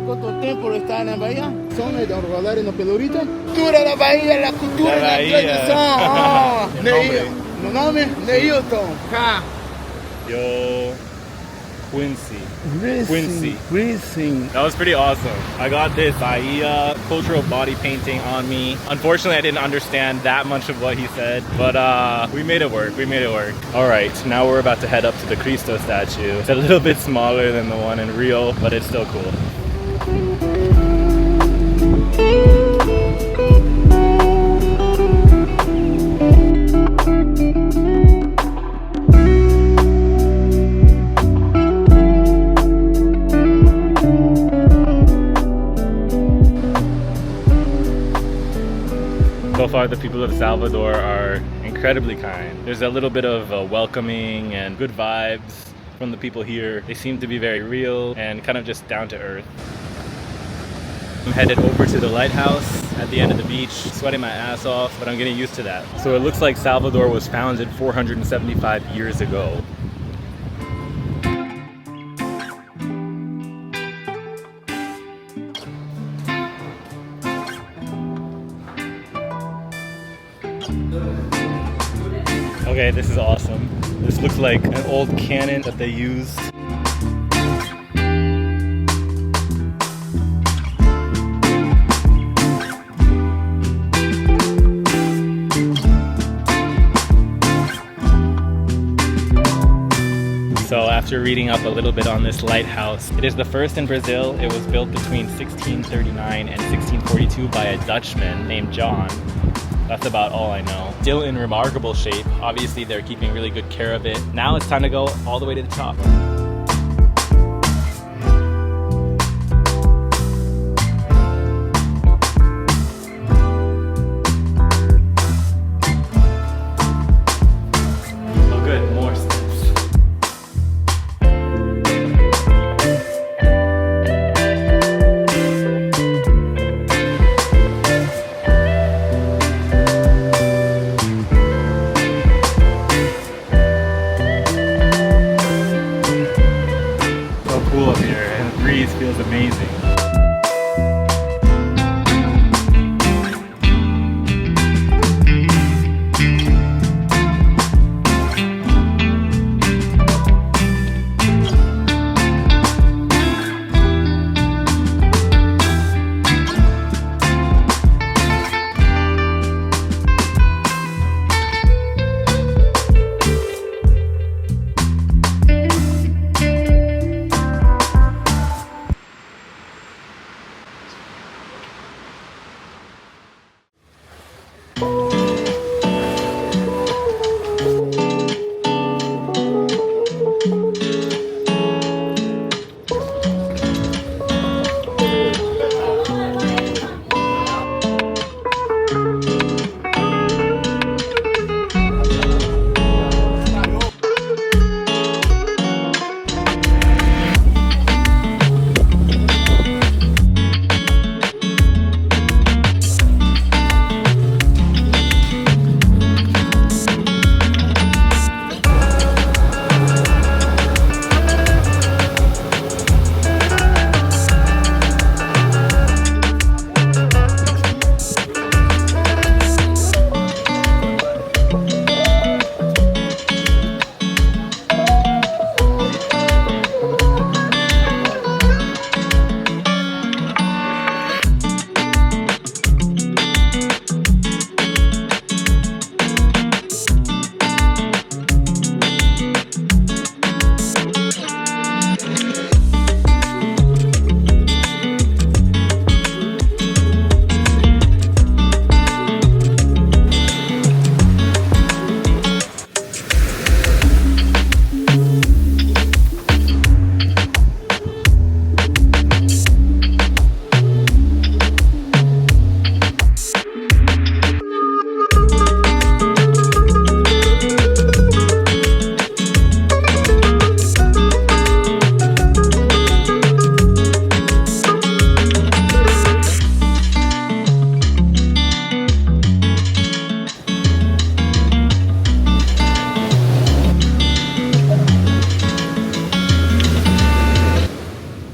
¿Cuánto tiempo está en la bahía? Zona de rodar en la pelurita. Cultura da Bahia, la cultura Da da Bahia. tradição. Ah, no nome? Neilton. Cá. Yo, quincy. Quincy. That was pretty awesome. I got this Bahia cultural body painting on me. Unfortunately, I didn't understand that much of what he said, but we made it work. All right, now we're about to head up to the Cristo statue. It's a little bit smaller than the one in Rio, but it's still cool. So far, the people of Salvador are incredibly kind. There's a little bit of welcoming and good vibes from the people here. They seem to be very real and kind of just down to earth. I'm headed over to the lighthouse at the end of the beach, sweating my ass off, but I'm getting used to that. So it looks like Salvador was founded 475 years ago. Okay, this is awesome. This looks like an old cannon that they used. So after reading up a little bit on this lighthouse, it is the first in Brazil. It was built between 1639 and 1642 by a Dutchman named John. That's about all I know. Still in remarkable shape. Obviously, they're keeping really good care of it. Now it's time to go all the way to the top. Oh good, more steps.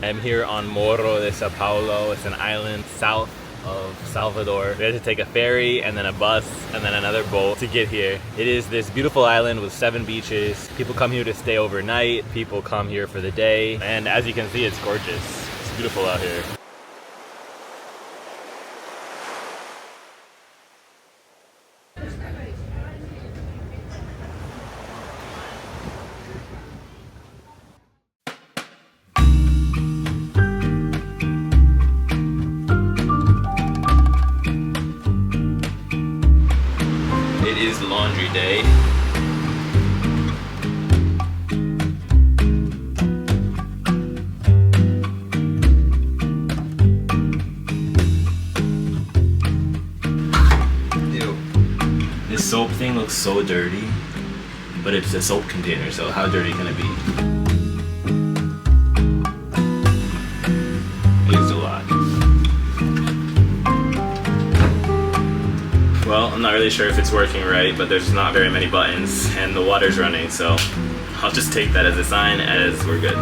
I'm here on Morro de São Paulo. It's an island south of Salvador. We had to take a ferry and then a bus and then another boat to get here. It is this beautiful island with 7 beaches. People come here to stay overnight. People come here for the day. And as you can see, it's gorgeous. It's beautiful out here. It is laundry day. Ew. This soap thing looks so dirty, but it's a soap container, so how dirty can it be? It's a lot. Well, I'm not really sure if it's working right, but there's not very many buttons and the water's running, so I'll just take that as a sign as we're good.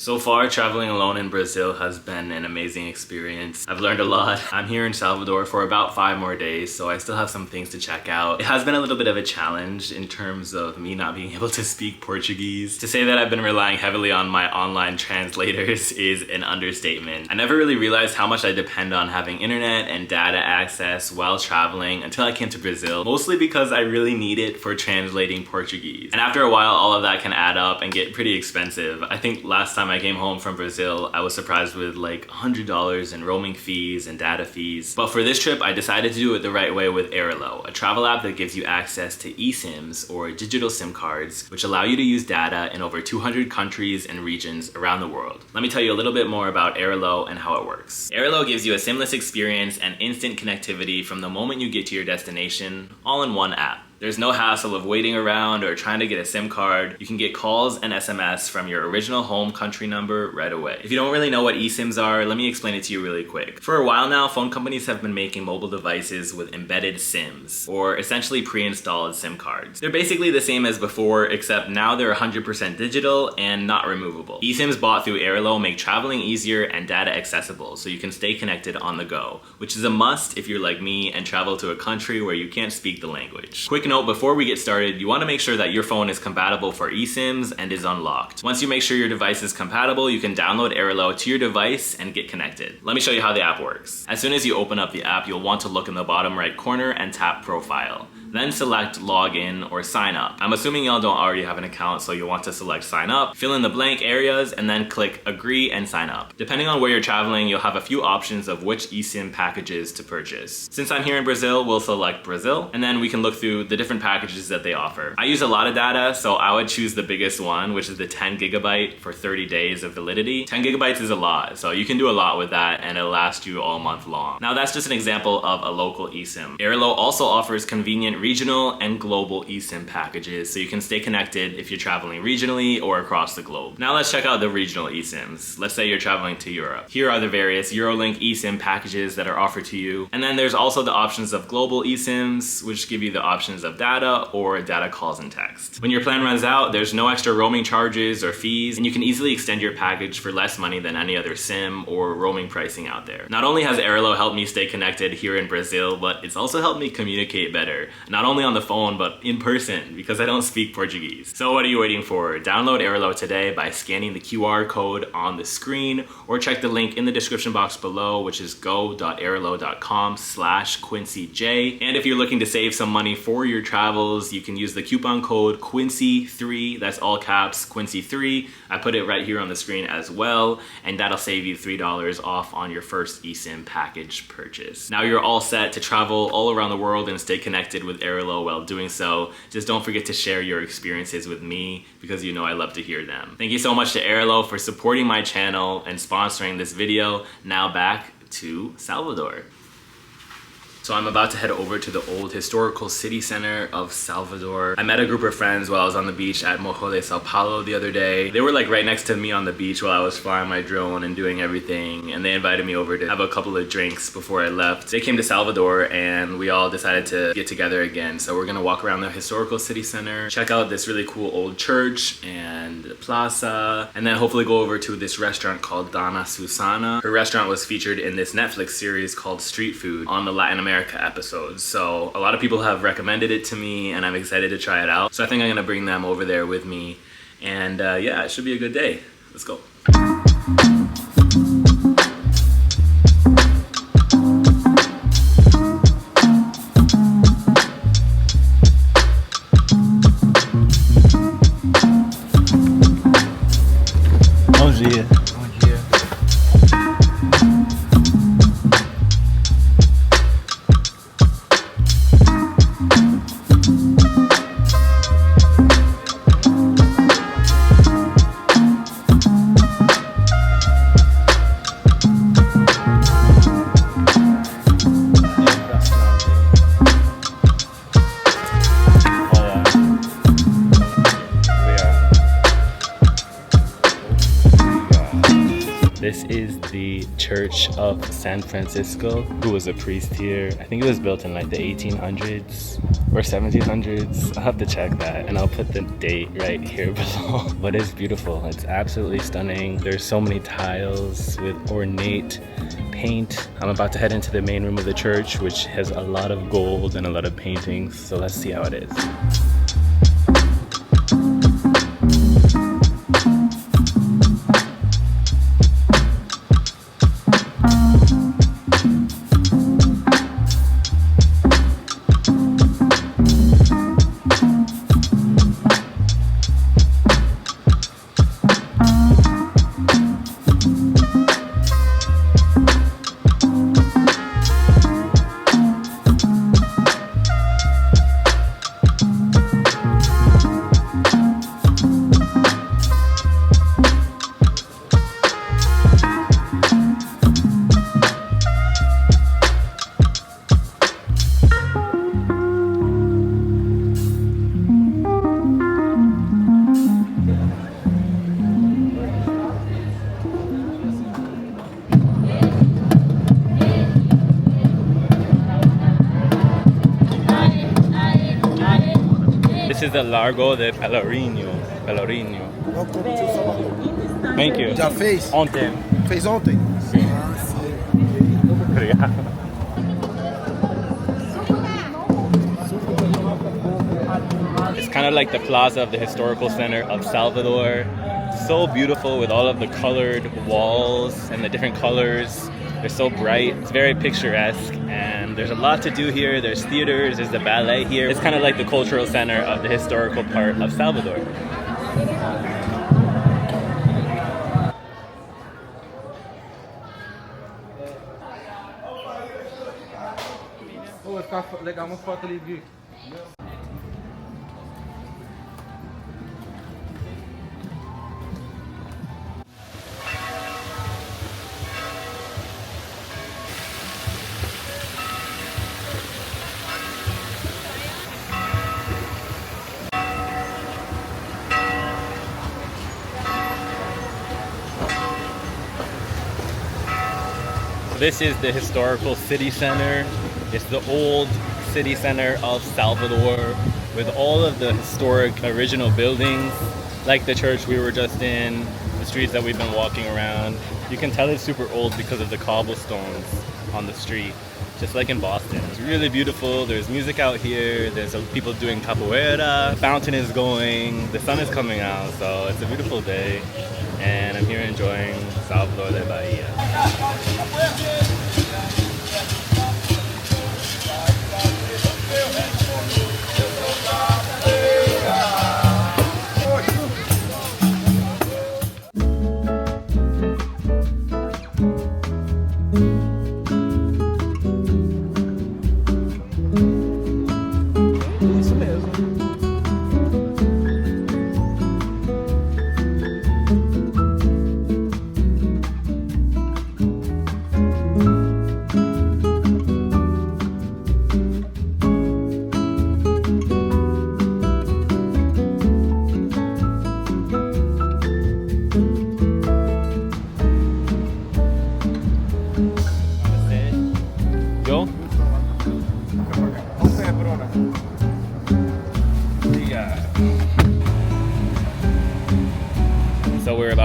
So far, traveling alone in Brazil has been an amazing experience. I've learned a lot. I'm here in Salvador for about 5 more days, so I still have some things to check out. It has been a little bit of a challenge in terms of me not being able to speak Portuguese. To say that I've been relying heavily on my online translators is an understatement. I never really realized how much I depend on having internet and data access while traveling until I came to Brazil, mostly because I really need it for translating Portuguese. And after a while, all of that can add up and get pretty expensive. I think last time I came home from Brazil, I was surprised with like $100 in roaming fees and data fees. But for this trip, I decided to do it the right way with Airalo, a travel app that gives you access to eSIMs or digital SIM cards, which allow you to use data in over 200 countries and regions around the world. Let me tell you a little bit more about Airalo and how it works. Airalo gives you a SIMless experience and instant connectivity from the moment you get to your destination, all in one app. There's no hassle of waiting around or trying to get a SIM card. You can get calls and SMS from your original home country number right away. If you don't really know what eSIMs are, let me explain it to you really quick. For a while now, phone companies have been making mobile devices with embedded SIMs, or essentially pre-installed SIM cards. They're basically the same as before, except now they're 100% digital and not removable. eSIMs bought through Airalo make traveling easier and data accessible, so you can stay connected on the go, which is a must if you're like me and travel to a country where you can't speak the language. Quick note before we get started, you want to make sure that your phone is compatible for eSIMs and is unlocked. Once you make sure your device is compatible, you can download Airalo to your device and get connected. Let me show you how the app works. As soon as you open up the app, you'll want to look in the bottom right corner and tap Profile. Then select Login or Sign Up. I'm assuming y'all don't already have an account, so you'll want to select Sign Up, fill in the blank areas, and then click Agree and Sign Up. Depending on where you're traveling, you'll have a few options of which eSIM packages to purchase. Since I'm here in Brazil, we'll select Brazil, and then we can look through the different packages that they offer. I use a lot of data, so I would choose the biggest one, which is the 10 gigabyte for 30 days of validity. 10 gigabytes is a lot, so you can do a lot with that, and it'll last you all month long. Now that's just an example of a local eSIM. Airalo also offers convenient regional and global eSIM packages, so you can stay connected if you're traveling regionally or across the globe. Now let's check out the regional eSIMs. Let's say you're traveling to Europe. Here are the various Eurolink eSIM packages that are offered to you. And then there's also the options of global eSIMs, which give you the options of data or data calls and text. When your plan runs out, there's no extra roaming charges or fees, and you can easily extend your package for less money than any other SIM or roaming pricing out there. Not only has Airalo helped me stay connected here in Brazil, but it's also helped me communicate better. Not only on the phone, but in person, because I don't speak Portuguese. So what are you waiting for? Download Airalo today by scanning the QR code on the screen, or check the link in the description box below, which is go.airalo.com/quincyj. And if you're looking to save some money for your travels, you can use the coupon code quincy3, that's all caps, quincy3. I put it right here on the screen as well, and that'll save you $3 off on your first eSIM package purchase. Now you're all set to travel all around the world and stay connected with with Airalo while doing so. Just don't forget to share your experiences with me because you know I love to hear them. Thank you so much to Airalo for supporting my channel and sponsoring this video. Now back to Salvador. So I'm about to head over to the old historical city center of Salvador. I met a group of friends while I was on the beach at Morro de São Paulo the other day. They were like right next to me on the beach while I was flying my drone and doing everything, and they invited me over to have a couple of drinks before I left. They came to Salvador and we all decided to get together again. So we're gonna walk around the historical city center, check out this really cool old church and the plaza, and then hopefully go over to this restaurant called Dona Suzana. Her restaurant was featured in this Netflix series called Street Food on the Latin America episodes. So a lot of people have recommended it to me and I'm excited to try it out. So I think I'm gonna bring them over there with me. And yeah, it should be a good day. Let's go. Bom dia. This is the Church of San Francisco, who was a priest here. I think it was built in like the 1800s or 1700s. I'll have to check that and I'll put the date right here below. But it's beautiful. It's absolutely stunning. There's so many tiles with ornate paint. I'm about to head into the main room of the church, which has a lot of gold and a lot of paintings. So let's see how it is. This is the Largo de Pelourinho. Welcome to Salvador. Thank you. Já fez? Ontem. Fez ontem? Sim. Obrigado. It's kind of like the plaza of the historical center of Salvador. So beautiful with all of the colored walls and the different colors. They're so bright. It's very picturesque and there's a lot to do here. There's theaters, there's the ballet here. It's kind of like the cultural center of the historical part of Salvador. Vai ficar legal uma foto ali, viu? This is the historical city center. It's the old city center of Salvador with all of the historic original buildings, like the church we were just in, the streets that we've been walking around. You can tell it's super old because of the cobblestones on the street, just like in Boston. It's really beautiful. There's music out here. There's people doing capoeira. The fountain is going. The sun is coming out, so it's a beautiful day. And I'm here enjoying Salvador de Bahía.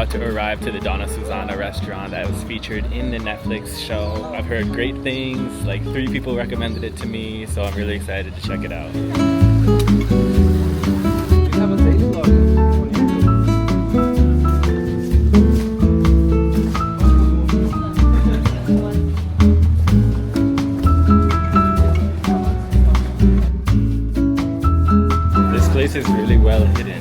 about to arrive to the Dona Suzana restaurant that was featured in the Netflix show. I've heard great things, like 3 people recommended it to me, so I'm really excited to check it out. This place is really well hidden.